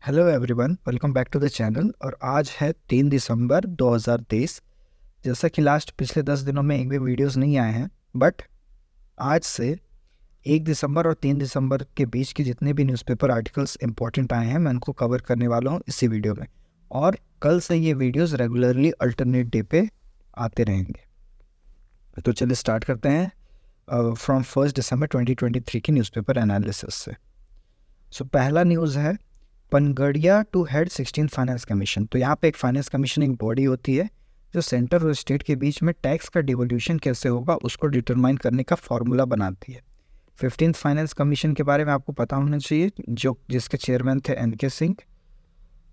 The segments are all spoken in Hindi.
Hello everyone, welcome back to the channel. और आज है 3 दिसंबर 2023। जैसा कि पिछले 10 दिनों में एक भी वीडियोस नहीं आए हैं, बट आज से 1 दिसंबर और 3 दिसंबर के बीच के जितने भी न्यूज़पेपर आर्टिकल्स इंपॉर्टेंट आए हैं मैं उनको कवर करने वाला हूँ इसी वीडियो में। और कल से ये वीडियोस रेगुलरली अल्टरनेट डे पे आते रहेंगे। तो चलिए स्टार्ट करते हैं फ्रॉम 1 दिसंबर 2023 की न्यूज़पेपर एनालिसिस से। सो पहला न्यूज़ है Panagariya to head 16 finance commission. तो यहाँ पे एक फाइनेंस कमीशन एक बॉडी होती है जो सेंटर और स्टेट के बीच में टैक्स का डिवोल्यूशन कैसे होगा उसको डिटरमाइन करने का फॉर्मूला बनाती है। 15th फाइनेंस कमीशन के बारे में आपको पता होना चाहिए, जो जिसके चेयरमैन थे NK सिंह,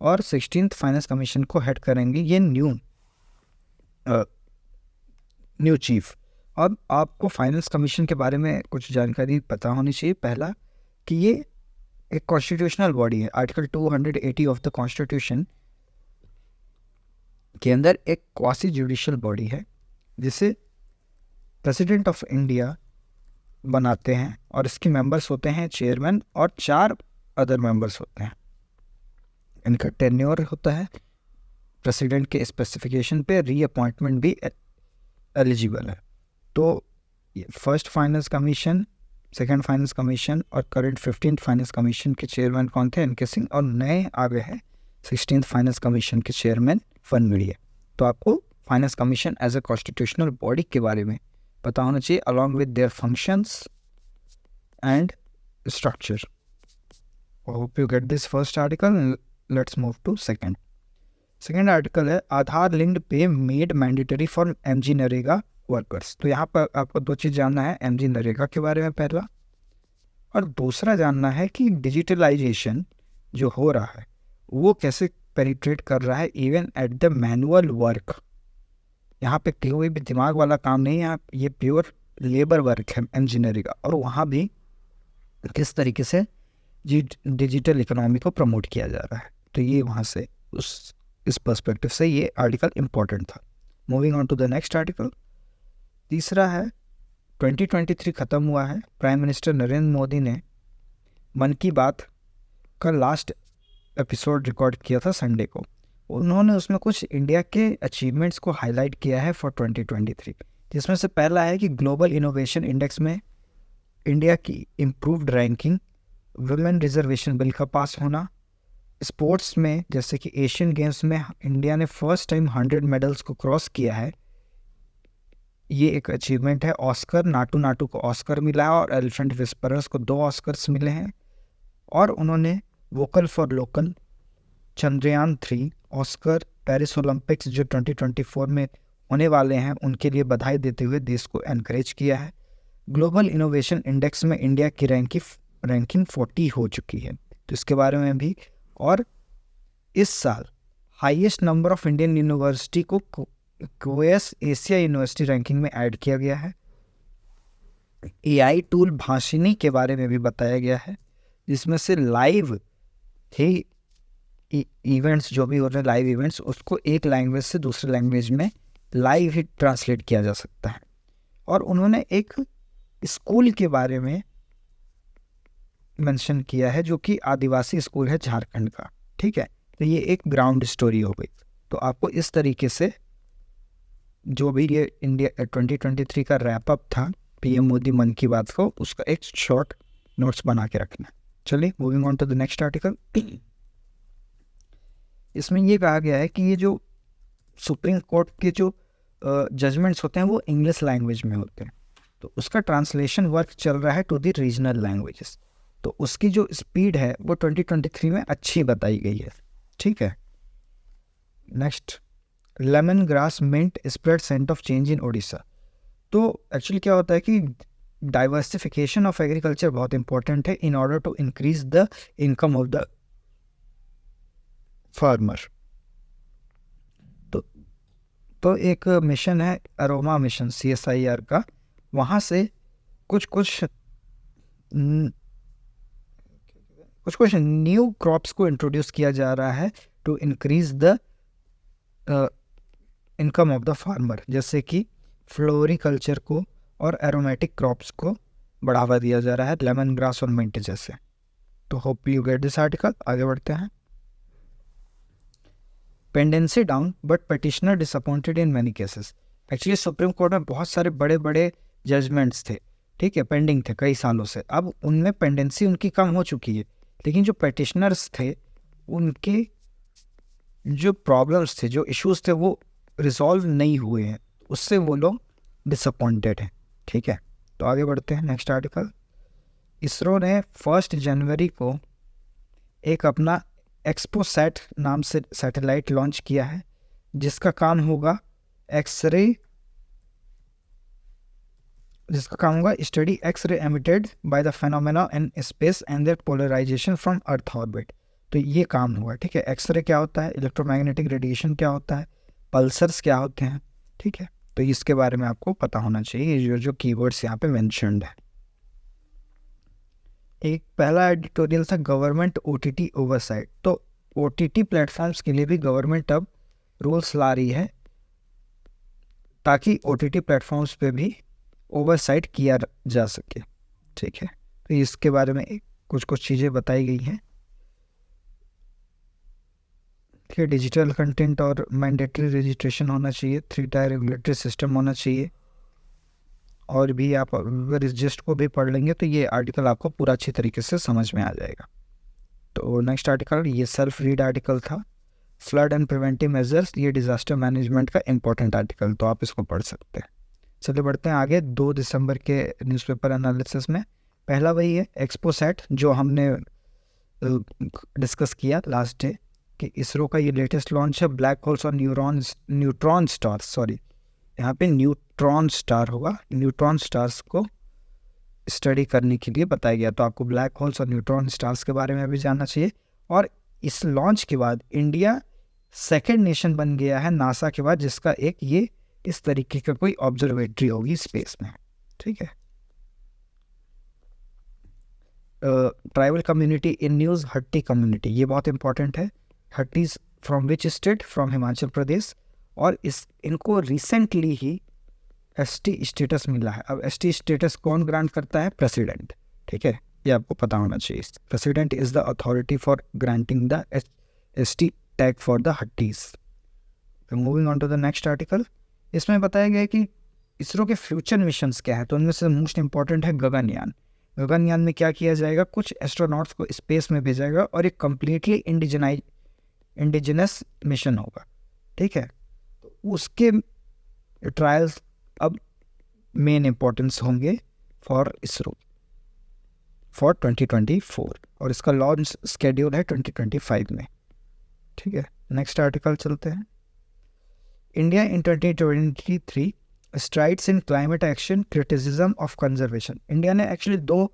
और 16th फाइनेंस कमीशन को हेड करेंगे ये न्यू चीफ। अब आपको फाइनेंस कमीशन के बारे में कुछ जानकारी पता होनी चाहिए। पहला कि ये एक कॉन्स्टिट्यूशनल बॉडी है। आर्टिकल 280 ऑफ द कॉन्स्टिट्यूशन के अंदर एक क्वासी जुडिशियल बॉडी है जिसे प्रेसिडेंट ऑफ इंडिया बनाते हैं, और इसके मेंबर्स होते हैं चेयरमैन और 4 अदर मेंबर्स होते हैं। इनका टेन्योर होता है प्रेसिडेंट के स्पेसिफिकेशन पे, रीअपॉइंटमेंट भी एलिजिबल है। तो first finance commission, second finance commission और करंट 15th फाइनेंस कमीशन के चेयरमैन कौन थे? NK सिंह। और नए आ गए हैं 16th फाइनेंस कमीशन के चेयरमैन फनगड़िया। तो आपको finance commission as a constitutional body के बारे में पता होना चाहिए, along with their functions and structure. Hope you get this first article. Let's move to second article है Aadhaar linked pay made mandatory for MG NREGA workers. तो यहाँ पर आपको 2 चीज़ जानना है, MG नरेगा के बारे में पहला, और दूसरा जानना है कि डिजिटलाइजेशन जो हो रहा है वो कैसे पेनिट्रेट कर रहा है even at the manual work. यहाँ पे कोई भी दिमाग वाला काम नहीं है, ये प्योर लेबर वर्क है MG नरेगा, और वहाँ भी किस तरीके से डिजिटल इकोनॉमी को प्रमोट किया जा रहा है। तो ये वहाँ से इस पर्सपेक्टिव से ये आर्टिकल इम्पोर्टेंट था। Moving on to the next article. तीसरा है 2023 ख़त्म हुआ है। प्राइम मिनिस्टर नरेंद्र मोदी ने मन की बात का लास्ट एपिसोड रिकॉर्ड किया था संडे को। उन्होंने उसमें कुछ इंडिया के अचीवमेंट्स को हाईलाइट किया है फॉर 2023, जिसमें से पहला है कि ग्लोबल इनोवेशन इंडेक्स में इंडिया की improved ranking, women reservation bill का पास होना, स्पोर्ट्स में जैसे कि एशियन गेम्स में इंडिया ने फर्स्ट टाइम 100 मेडल्स को क्रॉस किया है, ये एक अचीवमेंट है। ऑस्कर, नाटू को ऑस्कर मिला है और एलिफेंट विस्परर्स को 2 ऑस्कर्स मिले हैं। और उन्होंने vocal for local, Chandrayaan 3, Oscar, Paris Olympics जो 2024 में होने वाले हैं उनके लिए बधाई देते हुए देश को एनकरेज किया है। ग्लोबल इनोवेशन इंडेक्स में इंडिया की रैंकिंग 40 हो चुकी है, तो इसके बारे में भी। और इस साल highest number of Indian university को क्वेस एशिया यूनिवर्सिटी रैंकिंग में ऐड किया गया है। AI टूल भाषिनी के बारे में भी बताया गया है, जिसमें से लाइव थे इवेंट्स जो भी हो रहे हैं, लाइव इवेंट्स, उसको एक लैंग्वेज से दूसरे लैंग्वेज में लाइव ही ट्रांसलेट किया जा सकता है। और उन्होंने एक स्कूल के बारे में मेंशन किया है जो कि आदिवासी स्कूल है झारखंड का। ठीक है, तो ये एक ग्राउंड स्टोरी हो गई। तो आपको इस तरीके से जो भी ये इंडिया 2023 का रैपअप था PM मोदी मन की बात को, उसका एक शॉर्ट नोट्स बना के रखना। चलिए moving on to the next article. इसमें ये कहा गया है कि ये जो सुप्रीम कोर्ट के जो जजमेंट्स होते हैं वो इंग्लिश लैंग्वेज में होते हैं, तो उसका ट्रांसलेशन वर्क चल रहा है टू द रीजनल लैंग्वेजेस। तो उसकी जो स्पीड है वो 2023 में अच्छी बताई गई है। ठीक है, next, lemon grass mint spread scent of change in Odisha. तो एक्चुअली क्या होता है कि डाइवर्सिफिकेशन ऑफ एग्रीकल्चर बहुत इंपॉर्टेंट है in order to increase the income of the farmer. तो एक मिशन है अरोमा मिशन CSIR का, वहाँ से कुछ न्यू क्रॉप्स को इंट्रोड्यूस किया जा रहा है to increase the income of the farmer, जैसे कि फ्लोरिकल्चर को और एरोमेटिक क्रॉप्स को बढ़ावा दिया जा रहा है, लेमन ग्रास और मिंट जैसे। तो hope you get this article. आगे बढ़ते हैं। Pendency down but petitioner disappointed in many cases. Actually supreme court में बहुत सारे बड़े बड़े जजमेंट्स थे, ठीक है, पेंडिंग थे कई सालों से। अब उनमें पेंडेंसी उनकी कम हो चुकी है, लेकिन जो पिटिशनर्स थे उनके जो प्रॉब्लम्स थे, जो इश्यूज थे, वो रिजॉल्व नहीं हुए हैं, उससे वो लोग डिसअपॉइंटेड हैं, ठीक है। तो आगे बढ़ते हैं, नेक्स्ट आर्टिकल। इसरो ने 1 जनवरी को एक अपना एक्सपोसैट नाम से सैटेलाइट लॉन्च किया है, जिसका काम होगा study x-ray emitted by the phenomena in space and their polarisation from earth orbit. तो ये काम हुआ, ठीक है। एक्सरे क्या होता है, इलेक्ट्रोमैग्नेटिक रेडिएशन क्या होता है, पल्सर्स क्या होते हैं, ठीक है। तो इसके बारे में आपको पता होना चाहिए, जो कीवर्ड्स यहाँ पे मेंशन्ड है। एक पहला एडिटोरियल था गवर्नमेंट ओटीटी ओवरसाइट। तो ओटीटी प्लेटफॉर्म्स के लिए भी गवर्नमेंट अब रूल्स ला रही है ताकि ओटीटी प्लेटफॉर्म्स पे भी ओवरसाइट किया जा सके, ठीक है। तो इसके बारे में कुछ कुछ चीज़ें बताई गई हैं, ठीक है। डिजिटल कंटेंट और मैंडेटरी रजिस्ट्रेशन होना चाहिए, 3 टायर रेगुलेटरी सिस्टम होना चाहिए, और भी आप अगर इस जिस्ट को भी पढ़ लेंगे तो ये आर्टिकल आपको पूरा अच्छी तरीके से समझ में आ जाएगा। तो नेक्स्ट आर्टिकल, ये सेल्फ रीड आर्टिकल था, फ्लड एंड प्रिवेंटिव मेजर्स, ये डिज़ास्टर मैनेजमेंट का इंपॉर्टेंट आर्टिकल, तो आप इसको पढ़ सकते हैं। चलिए बढ़ते हैं आगे 2 दिसंबर के न्यूज़पेपर एनालिसिस में। पहला वही है एक्सपोसैट, जो हमने डिस्कस किया लास्ट डे कि इसरो का ये लेटेस्ट लॉन्च है, ब्लैक होल्स और न्यूट्रॉन स्टार्स, सॉरी यहाँ पे न्यूट्रॉन स्टार होगा, न्यूट्रॉन स्टार्स को स्टडी करने के लिए बताया गया। तो आपको ब्लैक होल्स और न्यूट्रॉन स्टार्स के बारे में भी जानना चाहिए। और इस लॉन्च के बाद इंडिया सेकेंड नेशन बन गया है नासा के बाद, जिसका एक ये इस तरीके का कोई ऑब्जर्वेटरी होगी स्पेस में, ठीक है। Tribal community in news, Hatti community, ये बहुत इंपॉर्टेंट है। Hattis from which state, from Himachal Pradesh, और इनको रिसेंटली ही एसटी स्टेटस मिला है। अब एसटी स्टेटस कौन ग्रांट करता है, प्रेसिडेंट, ठीक है, ये आपको पता होना चाहिए। President is the authority for granting the ST tag for the Hattis. Moving on to the next article, इसमें बताया गया है कि इसरो के फ्यूचर मिशंस क्या है। तो उनमें से मोस्ट इंपॉर्टेंट है गगनयान। गगनयान में क्या किया जाएगा, कुछ एस्ट्रोनॉट्स को स्पेस में भेजाएगा और एक कम्प्लीटली इंडिजिनस मिशन होगा, ठीक है। तो उसके ट्रायल्स अब मेन इंपॉर्टेंस होंगे फॉर इसरो फॉर 2024, और इसका लॉन्च स्केड्यूल है 2025 में, ठीक है। नेक्स्ट आर्टिकल चलते हैं। India in 2023 strides in climate action, criticism of conservation. India ने एक्चुअली 2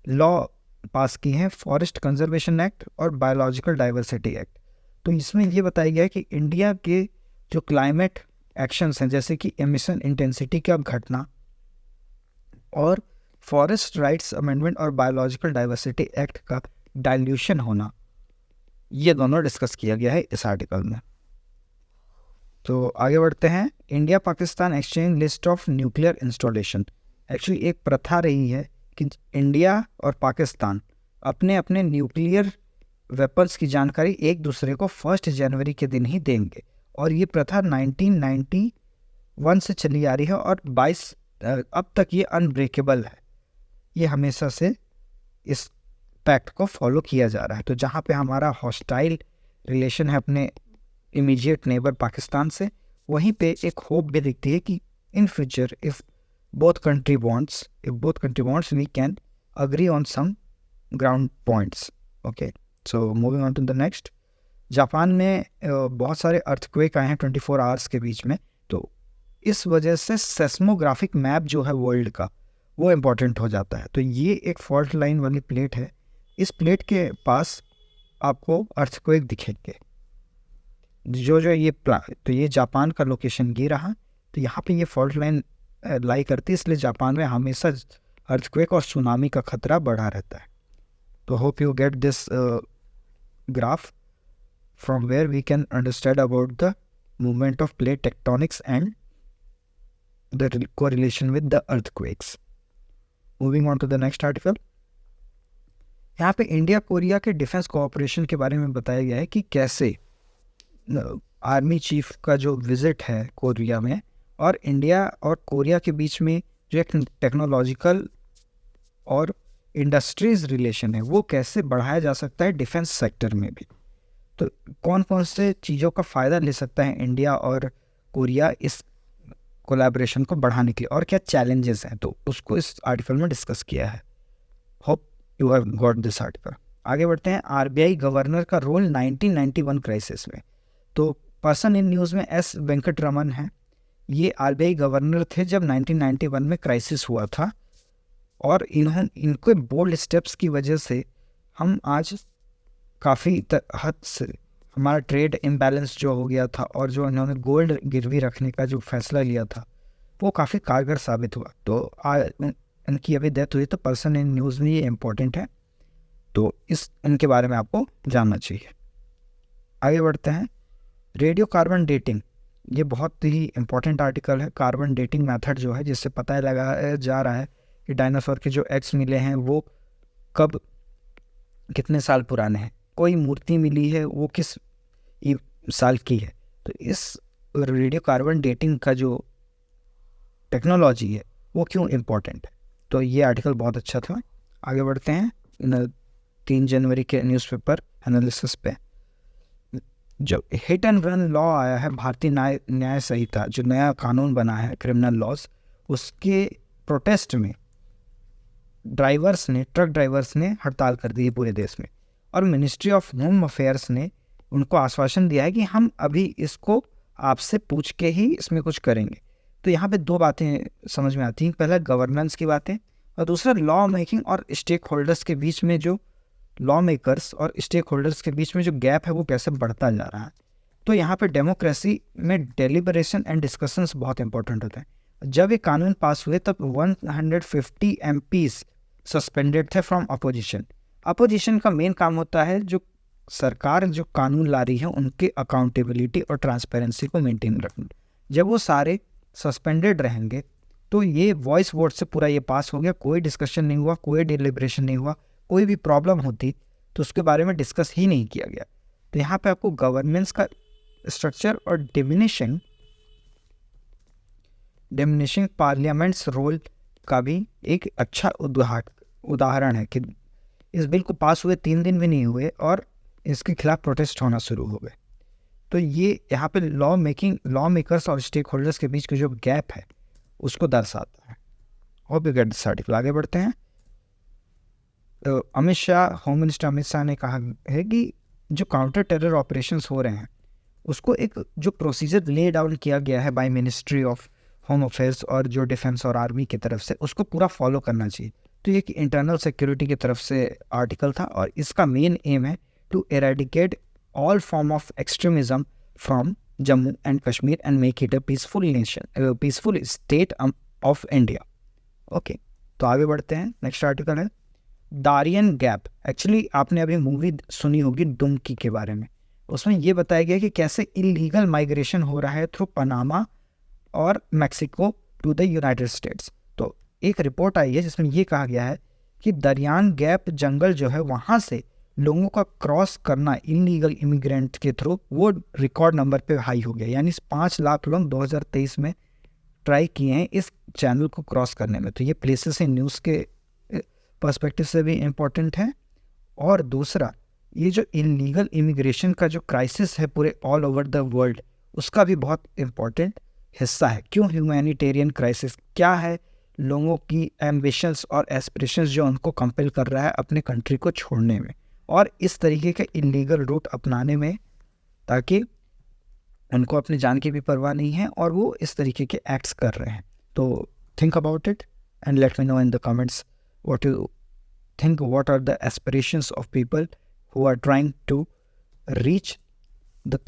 लॉ पास की हैं, फॉरेस्ट कंजर्वेशन एक्ट और बायोलॉजिकल डाइवर्सिटी एक्ट। तो इसमें ये बताया गया है कि इंडिया के जो क्लाइमेट एक्शंस हैं, जैसे कि एमिशन इंटेंसिटी का घटना और फॉरेस्ट राइट्स अमेंडमेंट और बायोलॉजिकल डाइवर्सिटी एक्ट का डाइल्यूशन होना, ये दोनों डिस्कस किया गया है इस आर्टिकल में। तो आगे बढ़ते हैं। India Pakistan exchange list of nuclear installation. Actually एक प्रथा रही है कि इंडिया और पाकिस्तान अपने अपने न्यूक्लियर वेपन्स की जानकारी एक दूसरे को 1 जनवरी के दिन ही देंगे, और ये प्रथा 1991 से चली आ रही है और 22 अब तक ये अनब्रेकेबल है। ये हमेशा से इस पैक्ट को फॉलो किया जा रहा है। तो जहाँ पे हमारा हॉस्टाइल रिलेशन है अपने इमीडिएट नेबर पाकिस्तान से, वहीं पे एक होप भी दिखती है कि in future if both country wants we can agree on some ground points, okay. So moving on to the next. Japan में बहुत सारे अर्थक्वेक आए हैं 24 आवर्स के बीच में, तो इस वजह से सेस्मोग्राफिक मैप जो है वर्ल्ड का, वो इम्पॉर्टेंट हो जाता है। तो ये एक फॉल्ट लाइन वाली प्लेट है, इस प्लेट के पास आपको अर्थक्वेक दिखेंगे जो तो ये जापान का लोकेशन ये रहा। तो यहाँ पे ये फॉल्ट लाइन लाई करती है, इसलिए जापान में हमेशा अर्थक्वेक और सुनामी का खतरा बढ़ा रहता है। तो hope you get this graph from where we can understand about the movement of plate tectonics and the correlation with the earthquakes. Moving on to the next article. यहाँ पे इंडिया कोरिया के डिफेंस कोऑपरेशन के बारे में बताया गया है कि कैसे आर्मी चीफ का जो विजिट है कोरिया में, और इंडिया और कोरिया के बीच में जो एक टेक्नोलॉजिकल और इंडस्ट्रीज रिलेशन है वो कैसे बढ़ाया जा सकता है डिफेंस सेक्टर में भी। तो कौन कौन से चीज़ों का फ़ायदा ले सकता है इंडिया और कोरिया इस कोलैबोरेशन को बढ़ाने के लिए, और क्या चैलेंजेस हैं, तो उसको इस आर्टिकल में डिस्कस किया है। Hope you have got this article. आगे बढ़ते हैं। आरबीआई गवर्नर का रोल 1991 क्राइसिस में। तो पर्सन इन न्यूज़ में एस वेंकटरमन है। ये आरबीआई गवर्नर थे जब 1991 में क्राइसिस हुआ था, और इनके बोल्ड स्टेप्स की वजह से हम आज काफ़ी हद से हमारा ट्रेड इम्बैलेंस जो हो गया था, और जो इन्होंने गोल्ड गिरवी रखने का जो फैसला लिया था वो काफ़ी कारगर साबित हुआ। तो इनकी अभी डेथ हुई, तो पर्सन इन न्यूज़ में ये इम्पोर्टेंट है, तो इनके बारे में आपको जानना चाहिए। आगे बढ़ते हैं। रेडियो कार्बन डेटिंग, ये बहुत ही इम्पोर्टेंट आर्टिकल है। कार्बन डेटिंग मेथड जो है, जिससे पता लगाया जा रहा है कि डायनासोर के जो एग्स मिले हैं वो कब कितने साल पुराने हैं। कोई मूर्ति मिली है वो किस साल की है। तो इस रेडियो कार्बन डेटिंग का जो टेक्नोलॉजी है वो क्यों इम्पोर्टेंट है, तो ये आर्टिकल बहुत अच्छा था। आगे बढ़ते हैं 3 जनवरी के न्यूज़पेपर एनालिसिस पे। जो हिट एंड रन लॉ आया है, भारतीय न्याय संहिता जो नया कानून बना है क्रिमिनल लॉज, उसके प्रोटेस्ट में ट्रक ड्राइवर्स ने हड़ताल कर दी है पूरे देश में, और मिनिस्ट्री ऑफ होम अफेयर्स ने उनको आश्वासन दिया है कि हम अभी इसको आपसे पूछ के ही इसमें कुछ करेंगे। तो यहाँ पे 2 बातें समझ में आती हैं। पहला गवर्नेंस की बातें, और दूसरा लॉ मेकिंग और स्टेक होल्डर्स के बीच में जो लॉ मेकर्स और स्टेक होल्डर्स के बीच में जो गैप है वो कैसे बढ़ता जा रहा है। तो यहाँ पे डेमोक्रेसी में डेलिबरेशन एंड डिस्कशंस बहुत इंपॉर्टेंट होते हैं। जब ये कानून पास हुए तब 150 MPs सस्पेंडेड थे फ्रॉम अपोजिशन। अपोजिशन का मेन काम होता है जो सरकार जो कानून ला रही है उनके अकाउंटेबिलिटी और ट्रांसपेरेंसी को मेंटेन रखना। जब वो सारे सस्पेंडेड रहेंगे तो ये वॉइस वोट से पूरा ये पास हो गया, कोई डिस्कशन नहीं हुआ, कोई डिलिब्रेशन नहीं हुआ, कोई भी प्रॉब्लम होती तो उसके बारे में डिस्कस ही नहीं किया गया। तो यहाँ पे आपको गवर्नेंस का स्ट्रक्चर और डिमिनिशिंग पार्लियामेंट्स रोल का भी एक अच्छा उदाहरण है कि इस बिल को पास हुए 3 दिन भी नहीं हुए और इसके खिलाफ प्रोटेस्ट होना शुरू हो गए। तो ये यहाँ पे लॉ मेकर्स और स्टेक होल्डर्स के बीच का जो गैप है उसको दर्शाता है। Hope you get this article. आगे बढ़ते हैं। तो होम मिनिस्टर अमित शाह ने कहा है कि जो काउंटर टेरर ऑपरेशंस हो रहे हैं उसको एक जो प्रोसीजर ले डाउन किया गया है by ministry of home affairs और जो डिफेंस और आर्मी की तरफ से, उसको पूरा फॉलो करना चाहिए। तो ये कि इंटरनल सिक्योरिटी की तरफ से आर्टिकल था, और इसका मेन एम है to eradicate all form of extremism from Jammu and Kashmir and make it a peaceful state of India. Okay, तो आगे बढ़ते हैं। नेक्स्ट आर्टिकल है दारियन गैप। एक्चुअली आपने अभी मूवी सुनी होगी डुमकी के बारे में, उसमें ये बताया गया कि कैसे इलीगल माइग्रेशन हो रहा है थ्रू पनामा और Mexico to the United States. तो एक रिपोर्ट आई है जिसमें ये कहा गया है कि दारियन गैप जंगल जो है वहाँ से लोगों का क्रॉस करना इलीगल इमिग्रेंट के थ्रू वो रिकॉर्ड नंबर पे हाई हो गया। यानी 5 लाख लोग 2023 में ट्राई किए हैं इस चैनल को क्रॉस करने में। तो ये प्लेसेस इन न्यूज़ के पर्सपेक्टिव से भी इम्पोर्टेंट है। और दूसरा, ये जो इलीगल इमिग्रेशन का जो क्राइसिस है पूरे ऑल ओवर द वर्ल्ड, उसका भी बहुत इम्पोर्टेंट हिस्सा है। क्यों ह्यूमैनिटेरियन क्राइसिस, क्या है लोगों की एम्बिशंस और एस्पिरेशंस जो उनको कंपेल कर रहा है अपने कंट्री को छोड़ने में और इस तरीके के इलीगल रूट अपनाने में, ताकि उनको अपनी जान की भी परवाह नहीं है और वो इस तरीके के एक्ट्स कर रहे हैं। तो think about it and let me know in the comments what you think, what are the aspirations of people who are trying to reach the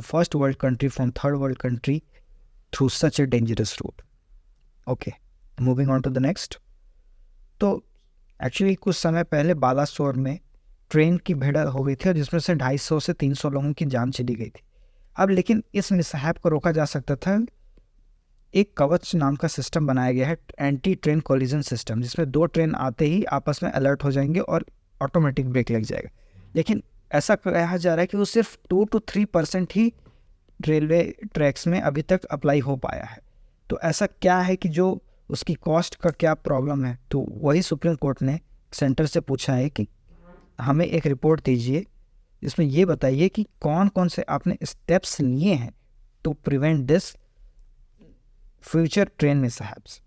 first world country from third world country through such a dangerous route. Okay, moving on to the next. तो एक्चुअली कुछ समय पहले बालासोर में ट्रेन की भिड़ हो गई थी जिसमें से 250 से 300 लोगों की जान चली गई थी। अब लेकिन इस मिसहैप को रोका जा सकता था। एक कवच नाम का सिस्टम बनाया गया है, एंटी ट्रेन कोलिजन सिस्टम, जिसमें 2 ट्रेन आते ही आपस में अलर्ट हो जाएंगे और ऑटोमेटिक ब्रेक लग जाएगा। लेकिन ऐसा कहा जा रहा है कि वो सिर्फ 2 to 3% ही रेलवे ट्रैक्स में अभी तक अप्लाई हो पाया है। तो ऐसा क्या है कि जो उसकी कॉस्ट का क्या प्रॉब्लम है, तो वही सुप्रीम कोर्ट ने सेंटर से पूछा है कि हमें एक रिपोर्ट दीजिए जिसमें ये बताइए कि कौन कौन से आपने स्टेप्स लिए हैं to prevent this future train mishaps.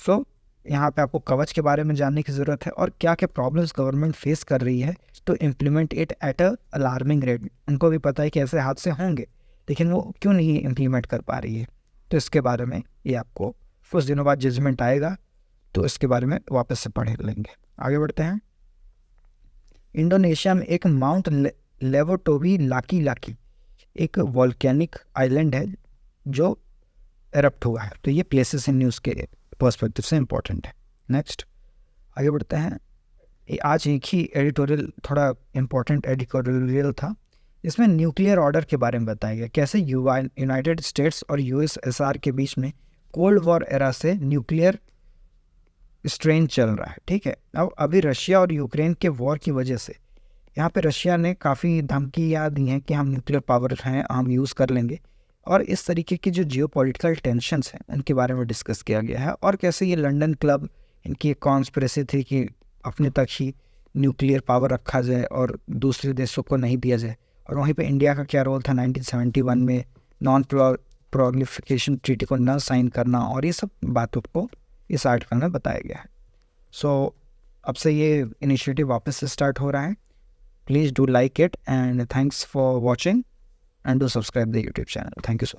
So यहाँ पे आपको कवच के बारे में जानने की ज़रूरत है और क्या क्या प्रॉब्लम्स गवर्नमेंट फेस कर रही है to implement it at a alarming rate. उनको भी पता है कि ऐसे हादसे होंगे, लेकिन वो क्यों नहीं इम्प्लीमेंट कर पा रही है। तो इसके बारे में ये आपको कुछ दिनों बाद जजमेंट आएगा, तो इसके बारे में वापस से पढ़ लेंगे। आगे बढ़ते हैं। इंडोनेशिया में एक माउंट लेवोटोबी लाकी एक वॉल्केनिक आइलैंड है जो एरप्ट हुआ है। तो ये प्लेसेस इन न्यूज़ के पर्सपेक्टिव से इम्पोर्टेंट है। नेक्स्ट आगे बढ़ते हैं। आज एक ही एडिटोरियल, थोड़ा इम्पोर्टेंट एडिटोरियल था, इसमें न्यूक्लियर ऑर्डर के बारे में बताया गया, कैसे यूनाइटेड स्टेट्स और यूएसएसआर के बीच में कोल्ड वॉर एरा से न्यूक्लियर स्ट्रेन चल रहा है। ठीक है, अब अभी रशिया और यूक्रेन के वॉर की वजह से यहाँ पे रशिया ने काफ़ी धमकियाँ दी हैं कि हम न्यूक्लियर पावर हैं, हम यूज़ कर लेंगे, और इस तरीके की जो जियोपॉलिटिकल टेंशन्स हैं उनके बारे में डिस्कस किया गया है, और कैसे ये लंदन क्लब, इनकी एक कॉन्स्पिरेसी थी कि अपने तक ही न्यूक्लियर पावर रखा जाए और दूसरे देशों को नहीं दिया जाए। और वहीं पे इंडिया का क्या रोल था 1971 में नॉन प्रोलिफरेशन ट्रीटी को न साइन करना, और ये सब बातों को इस आर्टिकल में बताया गया है। सो अब से ये इनिशिएटिव वापस से स्टार्ट हो रहा है। Please do like it and thanks for watching and do subscribe the YouTube channel. Thank you so much.